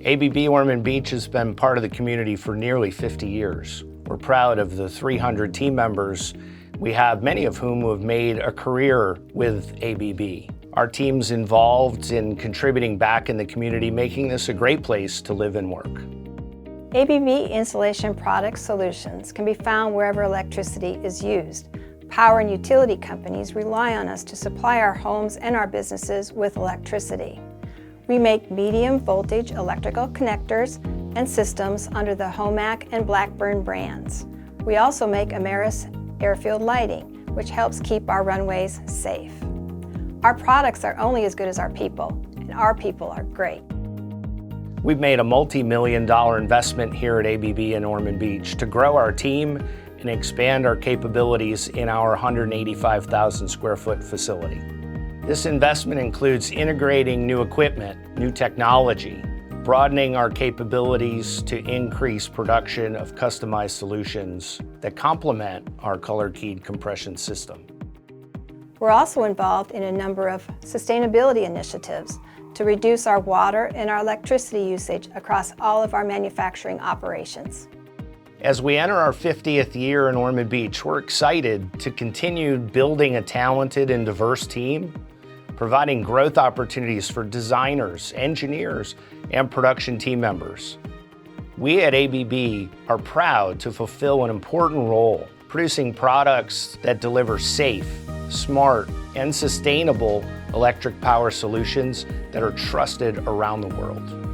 ABB Ormond Beach has been part of the community for nearly 50 years. We're proud of the 300 team members we have, many of whom have made a career with ABB. Our team's involved in contributing back in the community, making this a great place to live and work. ABB Installation Products solutions can be found wherever electricity is used. Power and utility companies rely on us to supply our homes and our businesses with electricity. We make medium voltage electrical connectors and systems under the Homac and Blackburn brands. We also make Ameris airfield lighting, which helps keep our runways safe. Our products are only as good as our people, and our people are great. We've made a multi-million-dollar investment here at ABB in Ormond Beach to grow our team and expand our capabilities in our 185,000 square foot facility. This investment includes integrating new equipment, new technology, broadening our capabilities to increase production of customized solutions that complement our color-keyed compression system. We're also involved in a number of sustainability initiatives to reduce our water and our electricity usage across all of our manufacturing operations. As we enter our 50th year in Ormond Beach, we're excited to continue building a talented and diverse team, providing growth opportunities for designers, engineers, and production team members. We at ABB are proud to fulfill an important role, producing products that deliver safe, smart, and sustainable electric power solutions that are trusted around the world.